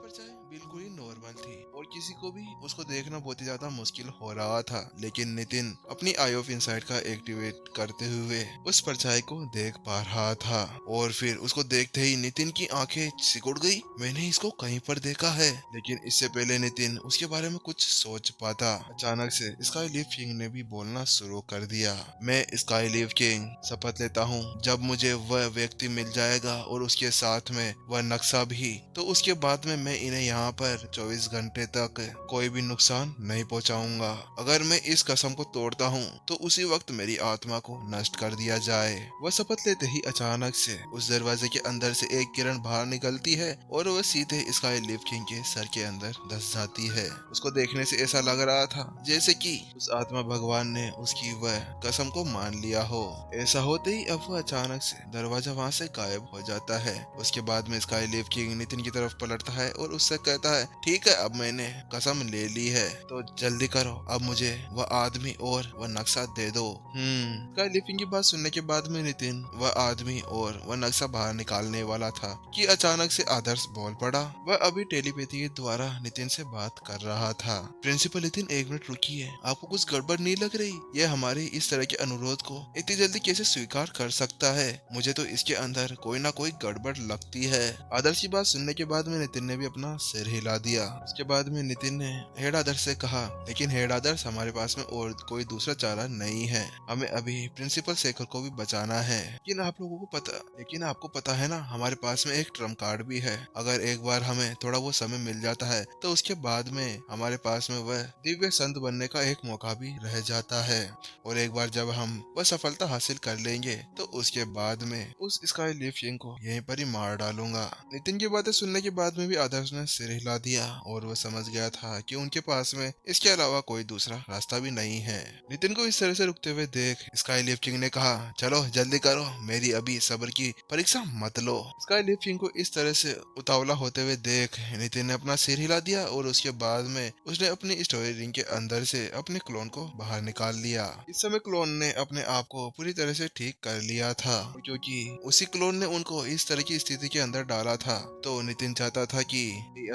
परछाई बिल्कुल ही नॉर्मल थी और किसी को भी उसको देखना बहुत ही ज्यादा मुश्किल हो रहा था, लेकिन नितिन अपनी आई ऑफ इनसाइट का एक्टिवेट करते हुए उस परछाई को देख पा रहा था। और फिर उसको देखते ही नितिन की आंखें सिकुड़ गई। मैंने इसको कहीं पर देखा है, लेकिन इससे पहले नितिन उसके बारे में कुछ सोच पाता, अचानक से स्काई लीफ किंग ने भी बोलना शुरू कर दिया। मैं स्काई लीफ किंग शपथ लेता हूँ, जब मुझे वह व्यक्ति मिल जाएगा और उसके साथ में वह नक्शा भी, तो उसके बाद में मैं इन्हें यहाँ पर 24 घंटे तक कोई भी नुकसान नहीं पहुँचाऊंगा। अगर मैं इस कसम को तोड़ता हूँ तो उसी वक्त मेरी आत्मा को नष्ट कर दिया जाए। वह शपथ लेते ही अचानक से उस दरवाजे के अंदर से एक किरण बाहर निकलती है और वह सीधे स्काई लीफ किंग के सर के अंदर धस जाती है। उसको देखने से ऐसा लग रहा था जैसे कि उस आत्मा भगवान ने उसकी वह कसम को मान लिया हो। ऐसा होते ही अब वह अचानक से दरवाजा वहां से गायब हो जाता है। उसके बाद में स्काई लीफ किंग नितिन की तरफ पलटता है और उससे कहता है, ठीक है, अब मैंने कसम ले ली है तो जल्दी करो, अब मुझे वह आदमी और वह नक्शा दे दो। स्काई लीफ किंग की बात सुनने के बाद में नितिन वह आदमी और वह नक्शा बाहर निकालने वाला था कि अचानक से आदर्श बोल पड़ा। वह अभी टेलीपैथी के द्वारा नितिन से बात कर रहा था। प्रिंसिपल नितिन, एक मिनट रुकिए, आपको कुछ गड़बड़ नहीं लग रही? यह हमारे इस तरह के अनुरोध को इतनी जल्दी कैसे स्वीकार कर सकता है? मुझे तो इसके अंदर कोई ना कोई गड़बड़ लगती है। आदर्श की बात सुनने के बाद में नितिन ने भी अपना सिर हिला दिया। उसके बाद में नितिन ने हेड आदर्श से कहा, लेकिन हेड आदर्श, हमारे पास में और कोई दूसरा चारा नहीं है, हमें अभी प्रिंसिपल शेखर को भी बचाना है। लेकिन आपको पता है ना, हमारे पास में एक ट्रम्प कार्ड भी है। अगर एक बार हमें थोड़ा वो समय मिल जाता है तो उसके बाद में हमारे पास में वह दिव्य संत बनने का एक मौका भी रह जाता है। और एक बार जब हम वह सफलता हासिल कर लेंगे तो उसके बाद में उस स्काई लीफ किंग को यहीं पर ही मार डालूंगा। नितिन की बातें सुनने के बाद में भी आदर्श ने सिर हिला दिया और वह समझ गया था कि उनके पास में इसके अलावा कोई दूसरा रास्ता भी नहीं है। नितिन को इस तरह से रुकते हुए देख स्काई लीफ किंग ने कहा, चलो जल्दी करो, मेरी अभी सब्र की परीक्षा मत लो। स्काई लीफ किंग को इस तरह से उतावला होते हुए देख नितिन ने अपना सिर हिला दिया और उसके बाद में उसने अपनी स्टोरी रिंग के अंदर से अपने क्लोन को बाहर निकाल लिया। इस समय क्लोन ने अपने आप को पूरी तरह से ठीक कर लिया था, और क्योंकि उसी क्लोन ने उनको इस तरह की स्थिति के अंदर डाला था तो नितिन चाहता था कि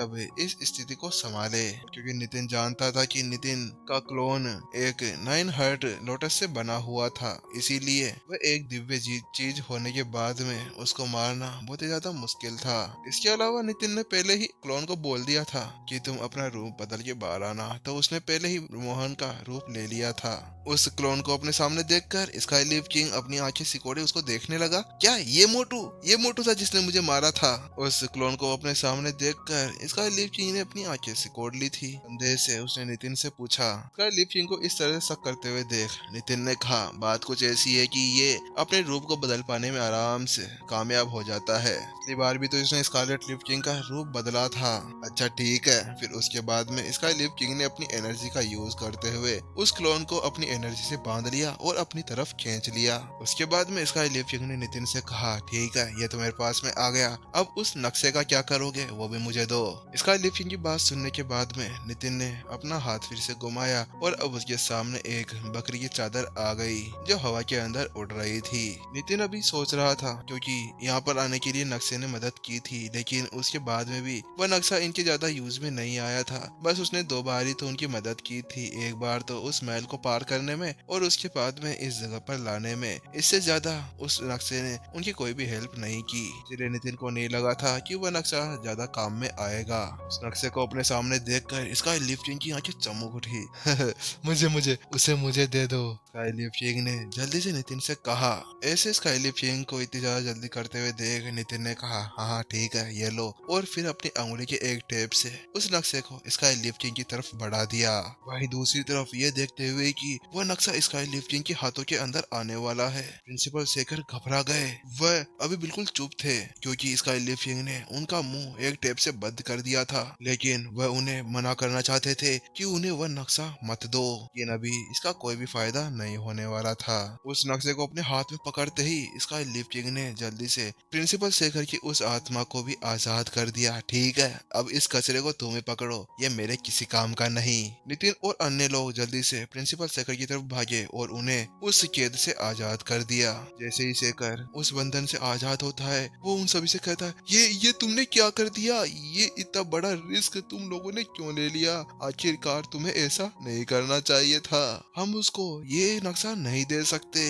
अब इस स्थिति को संभाले, क्योंकि नितिन जानता था कि नितिन का क्लोन एक 9 हर्ट लोटस से बना हुआ था, इसीलिए वह एक दिव्य चीज होने के बाद में उसको मारना बहुत ही ज्यादा मुश्किल था। इसके अलावा नितिन ने पहले ही क्लोन को बोल दिया था कि तुम अपना रूप बदल के बाहर आना, तो उसने पहले ही मोहन का रूप ले लिया था। उस क्लोन को अपने सामने देखकर स्काई लीफ किंग अपनी आंखें सिकोड़े उसको देखने लगा। क्या ये मोटू था जिसने मुझे मारा था? उस क्लोन को अपने सामने देखकर स्काई लीफ किंग ने अपनी आंखें सिकोड़ ली थी। संदेह से उसने नितिन से पूछा। स्काई लीफ किंग को इस तरह शक करते हुए देख नितिन ने कहा, बात कुछ ऐसी है कि ये अपने रूप को बदल पाने में आराम से कामयाब हो जाता है। पिछली बार भी तो इसने स्कारलेट लीफ किंग का रूप बदला था। अच्छा ठीक है। फिर उसके बाद में स्काई लीफ किंग ने अपनी एनर्जी का यूज करते हुए उस क्लोन को अपनी एनर्जी से बांध लिया और अपनी तरफ खींच लिया। उसके बाद में स्काई लीफ किंग ने नितिन से कहा, ठीक है, ये तो मेरे पास में आ गया, अब उस नक्शे का क्या करोगे, वो भी मुझे दो। स्काई लीफ किंग की बात सुनने के बाद में नितिन ने अपना हाथ फिर से घुमाया और अब उसके सामने एक बकरी की चादर आ गई जो हवा के अंदर उड़ रही थी। नितिन अभी सोच रहा था, क्योंकि यहाँ पर आने के लिए नक्शे ने मदद की थी, लेकिन उसके बाद में भी वह नक्शा इनके ज्यादा यूज में नहीं आया था। बस उसने 2 बार ही तो उनकी मदद की थी, एक बार तो उस महल को पार करने में और उसके बाद में इस जगह पर लाने में। इससे ज्यादा उस नक्शे ने उनकी कोई भी हेल्प नहीं की, इसलिए नितिन को नहीं लगा था कि वह नक्शा ज्यादा काम में आएगा। उस नक्शे को अपने सामने देखकर स्काई लीफ किंग की आंखें चमक उठी। मुझे मुझे उसे मुझे दे दो, स्काई लीफ किंग ने जल्दी से नितिन से कहा। ऐसे स्काई लीफ किंग को इतनी ज्यादा जल्दी करते हुए देख नितिन ने कहा, हाँ हाँ ठीक है, ये लो, और फिर अपनी अंगुली के एक टेप से उस नक्शे को स्काई लीफ किंग की तरफ बढ़ा दिया। वहीं दूसरी तरफ ये देखते हुए कि वह नक्शा स्काई लीफ किंग के हाथों के अंदर आने वाला है, प्रिंसिपल शेखर घबरा गए। वह अभी बिल्कुल चुप थे, क्योंकि स्काई लीफ किंग ने उनका मुंह एक टेप से बंद कर दिया था, लेकिन वह उन्हें मना करना चाहते थे कि उन्हें वह नक्शा मत दो, लेकिन अभी इसका कोई भी फायदा नहीं होने वाला था। उस नक्शे को अपने हाथ में पकड़ते ही स्काई लीफ किंग ने जल्दी से प्रिंसिपल शेखर की उस आत्मा को भी आजाद कर दिया। ठीक है, अब इस कचरे को तुम ही पकड़ो, ये मेरे किसी काम का नहीं। नितिन और अन्य लोग जल्दी से प्रिंसिपल शेखर की तरफ भागे और उन्हें उस कैद से आजाद कर दिया। जैसे ही शेखर उस बंधन से आजाद होता है, वो उन सभी से कहता है, ये तुमने क्या कर दिया? ये इतना बड़ा रिस्क तुम लोगों ने क्यों ले लिया? आखिरकार तुम्हें ऐसा नहीं करना चाहिए था। हम उसको ये नक्शा नहीं दे सकते।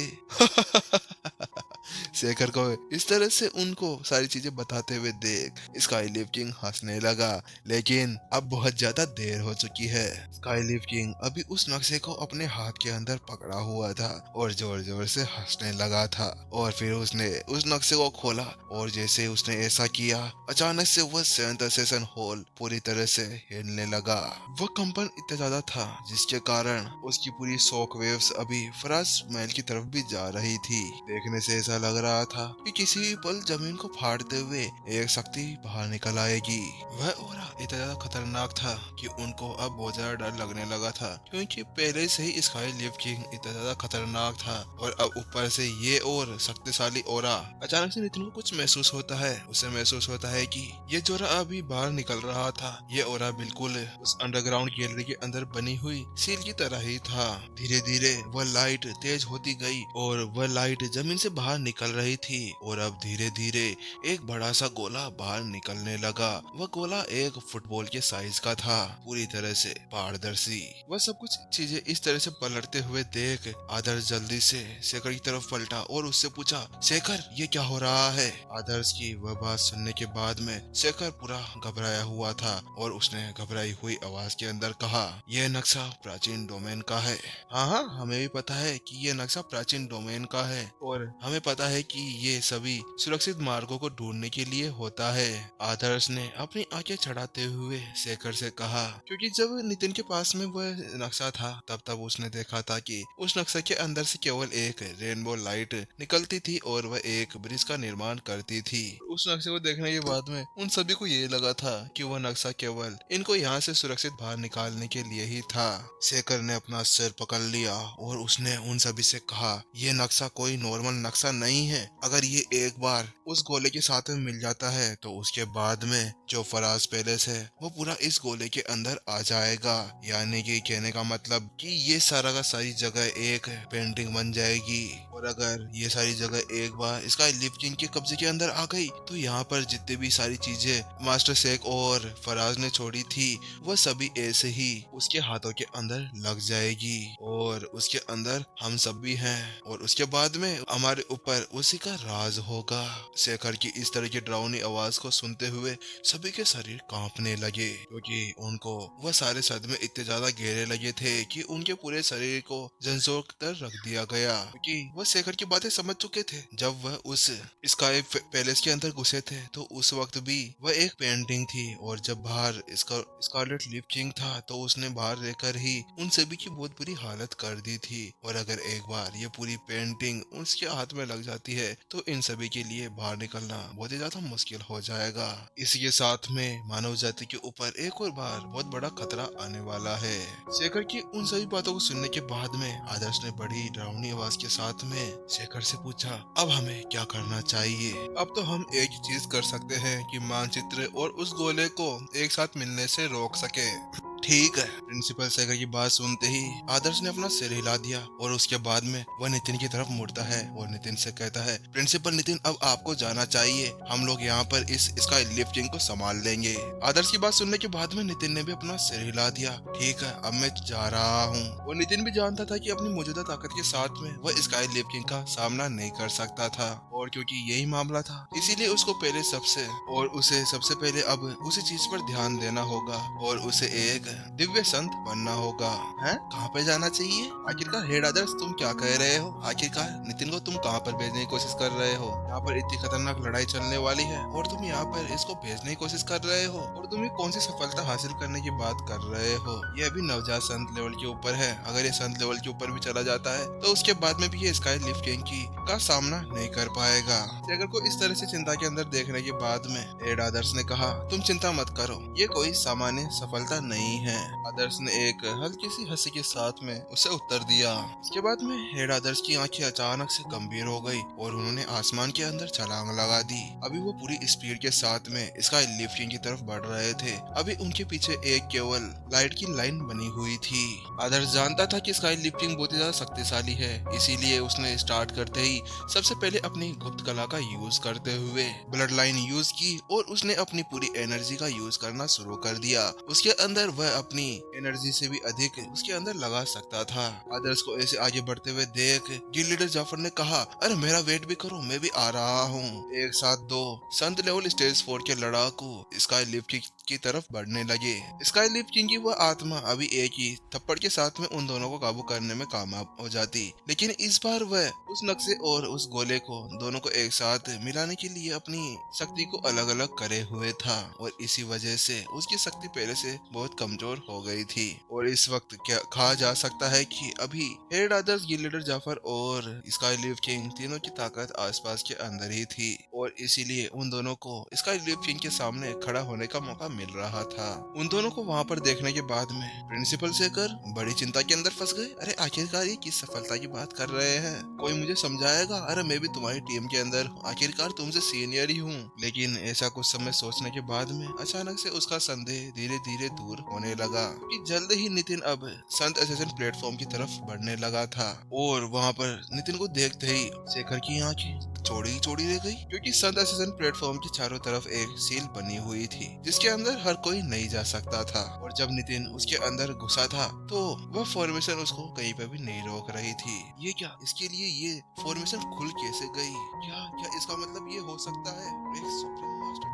शेखर को इस तरह से उनको सारी चीजें बताते हुए देख स्काईलिफ किंग हंसने लगा, लेकिन अब बहुत ज्यादा देर हो चुकी है। स्काईलिफ किंग अभी उस नक्शे को अपने हाथ के अंदर पकड़ा हुआ था और जोर जोर से हंसने लगा था। और फिर उसने उस नक्शे को खोला और जैसे उसने ऐसा किया, अचानक से वह सेवेंथ सेशन हॉल पूरी तरह से हिलने लगा। वह कंपन इतना ज्यादा था जिसके कारण उसकी पूरी शॉक वेव्स अभी फराज महल की तरफ भी जा रही थी। देखने से ऐसा लग रहा था कि किसी भी पल जमीन को फाड़ते हुए एक शक्ति बाहर निकल आएगी। वह ऑरा इतना ज्यादा खतरनाक था कि उनको अब बहुत ज्यादा डर लगने लगा था, क्योंकि पहले से ही स्काईलिफ किंग इतना ज्यादा खतरनाक था और अब ऊपर से ये और शक्तिशाली ऑरा। अचानक से नितिन को कुछ महसूस होता है। उसे महसूस होता है कि ये जो ऑरा अभी बाहर निकल रहा था, ये ऑरा बिल्कुल उस अंडरग्राउंड गैलरी के अंदर बनी हुई सील की तरह ही था। धीरे धीरे वह लाइट तेज होती गई और वह लाइट जमीन से बाहर निकल रही थी और अब धीरे धीरे एक बड़ा सा गोला बाहर निकलने लगा। वह गोला एक फुटबॉल के साइज का था, पूरी तरह से पारदर्शी। वह सब कुछ चीजें इस तरह से पलटते हुए देख आदर्श जल्दी से शेखर की तरफ पलटा और उससे पूछा, शेखर ये क्या हो रहा है? आदर्श की वह बात सुनने के बाद में शेखर पूरा घबराया हुआ था और उसने घबराई हुई आवाज के अंदर कहा, यह नक्शा प्राचीन डोमेन का है। हाँ हाँ, हमें भी पता है कि यह नक्शा प्राचीन डोमेन का है और हमें पता है कि ये सभी सुरक्षित मार्गों को ढूंढने के लिए होता है। आदर्श ने अपनी आंखें चढ़ाते हुए शेखर से कहा, क्योंकि जब नितिन के पास में वह नक्शा था तब उसने देखा था कि उस नक्शे के अंदर से केवल एक रेनबो लाइट निकलती थी और वह एक ब्रिज का निर्माण करती थी। उस नक्शे को देखने के बाद में उन सभी को ये लगा था कि वह नक्शा केवल इनको यहाँ से सुरक्षित बाहर निकालने के लिए ही था। शेखर ने अपना सिर पकड़ लिया और उसने उन सभी से कहा, यह नक्शा कोई नॉर्मल नक्शा नहीं है। अगर ये एक बार उस गोले के साथ में मिल जाता है तो उसके बाद में जो फराज पैलेस है वो पूरा इस गोले के अंदर आ जाएगा। यानी कि कहने का मतलब कि ये सारा का सारी जगह एक पेंटिंग बन जाएगी और अगर ये सारी जगह एक बार स्काईलिफ किंग के कब्जे के अंदर आ गई तो यहाँ पर जितनी भी सारी चीजें मास्टर शेख और फराज ने छोड़ी थी वह सभी ऐसे ही उसके हाथों के अंदर लग जाएगी और उसके अंदर हम सब भी हैं और उसके बाद में हमारे ऊपर उसी का राज होगा। शेखर की इस तरह की डरावनी आवाज को सुनते हुए सभी के शरीर कांपने लगे, क्योंकि उनको वह सारे सदमे इतने ज्यादा गहरे लगे थे कि उनके पूरे शरीर को झंझोर कर रख दिया गया, क्योंकि वह शेखर की बातें समझ चुके थे। जब वह उस स्काई पैलेस के अंदर घुसे थे तो उस वक्त भी वह एक पेंटिंग थी और जब बाहर स्कारलेट लिफ किंग था तो उसने बाहर रहकर ही उन सभी की बहुत बुरी हालत कर दी थी और अगर एक बार ये पूरी पेंटिंग उसके हाथ में लग जाती है तो इन सभी के लिए बाहर निकलना बहुत ही ज्यादा मुश्किल हो जाएगा। इसी के साथ में मानव जाति के ऊपर एक और बार बहुत बड़ा खतरा आने वाला है। शेखर की उन सभी बातों को सुनने के बाद में आदर्श ने बड़ी डरावनी आवाज के साथ में शेखर से पूछा, अब हमें क्या करना चाहिए? अब तो हम एक ही चीज कर सकते हैं कि मानचित्र और उस गोले को एक साथ मिलने से रोक सके। ठीक है। प्रिंसिपल शेखर की बात सुनते ही आदर्श ने अपना सिर हिला दिया और उसके बाद में वह नितिन की तरफ मुड़ता है और नितिन से कहता है, प्रिंसिपल नितिन अब आपको जाना चाहिए, हम लोग यहाँ पर इस स्काईलिफ किंग को संभाल लेंगे। आदर्श की बात सुनने के बाद में नितिन ने भी अपना सिर हिला दिया। ठीक है, अब मैं जा रहा हूँ। और नितिन भी जानता था कि अपनी मौजूदा ताकत के साथ में वह स्काईलिफ किंग का सामना नहीं कर सकता था और क्योंकि यही मामला था इसीलिए उसको पहले उसे सबसे पहले अब उसी चीज पर ध्यान देना होगा और उसे एक दिव्य संत बनना होगा। हैं? कहाँ पे जाना चाहिए? आखिरकार हेड आदर्श तुम क्या कह रहे हो? आखिरकार नितिन को तुम कहाँ पर भेजने की कोशिश कर रहे हो? यहाँ पर इतनी खतरनाक लड़ाई चलने वाली है और तुम यहाँ पर इसको भेजने की कोशिश कर रहे हो और तुम ये कौन सी सफलता हासिल करने की बात कर रहे हो? ये अभी नवजात संत लेवल के ऊपर है। अगर ये संत लेवल के ऊपर भी चला जाता है तो उसके बाद में भी ये स्काईलिफ किंग का सामना नहीं कर पाएगा। शेखर को इस तरह से चिंता के अंदर देखने के बाद में हेड आदर्श ने कहा, तुम चिंता मत करो, ये कोई सामान्य सफलता नहीं है। आदर्श ने एक हल्की सी हंसी के साथ में उसे उत्तर दिया। इसके बाद में हेड आदर्श की आंखें अचानक से गंभीर हो गई और उन्होंने आसमान के अंदर छलांग लगा दी। अभी वो पूरी स्पीड के साथ में स्काई लिफ्टिंग की तरफ बढ़ रहे थे। अभी उनके पीछे एक केवल लाइट की लाइन बनी हुई थी। आदर्श जानता था कि स्काई लिफ्टिंग बहुत ही ज्यादा शक्तिशाली है, इसीलिए उसने स्टार्ट करते ही सबसे पहले अपनी गुप्त कला का यूज करते हुए ब्लड लाइन यूज की और उसने अपनी पूरी एनर्जी का यूज करना शुरू कर दिया। उसके अंदर वह अपनी एनर्जी से भी अधिक उसके अंदर लगा सकता था। आदर्श को ऐसे आगे बढ़ते हुए देख गिल्ड लीडर जाफर ने कहा, अरे मेरा वेट भी करो, मैं भी आ रहा हूँ। एक साथ दो संत लेवल स्टेज 4 के लड़ाकू स्काई लिफ्ट की तरफ बढ़ने लगे। स्काई लिफ्ट किंग की वह आत्मा अभी एक ही थप्पड़ के साथ में उन दोनों को काबू करने में कामयाब हो जाती, लेकिन इस बार वह उस नक्शे और उस गोले को दोनों को एक साथ मिलाने के लिए अपनी शक्ति को अलग अलग करे हुए था और इसी वजह से उसकी शक्ति पहले से बहुत कमजोर हो गई थी। और इस वक्त क्या कहा जा सकता है कि अभी हेड आदर्श, गिल्ड लीडर जाफर और स्काई लिफ्ट किंग तीनों की ताकत आसपास के अंदर ही थी और इसीलिए उन दोनों को स्काई लिफ्ट किंग के सामने खड़ा होने का मौका मिल रहा था। उन दोनों को वहां पर देखने के बाद में प्रिंसिपल शेखर बड़ी चिंता के अंदर फंस गए। अरे आखिरकार ये किस सफलता की बात कर रहे हैं, कोई मुझे समझाएगा? अरे मैं भी तुम्हारी टीम के अंदर हूँ, आखिरकार तुमसे सीनियर ही हूँ। लेकिन ऐसा कुछ समय सोचने के बाद में अचानक से उसका संदेह धीरे धीरे दूर होने लगा कि जल्द ही नितिन अब संत एसेसन प्लेटफॉर्म की तरफ बढ़ने लगा था और वहाँ पर नितिन को देखते ही शेखर की आंखें चौड़ी चौड़ी रह गई, क्योंकि संत एसेसन प्लेटफॉर्म के चारों तरफ एक सील बनी हुई थी जिसके अंदर हर कोई नहीं जा सकता था। और जब नितिन उसके अंदर घुसा था तो वह फॉर्मेशन उसको कहीं पर भी नहीं रोक रही थी। ये क्या, इसके लिए ये फॉर्मेशन खुल कैसे गई? क्या क्या इसका मतलब ये हो सकता है एक सुप्रीम मास्टर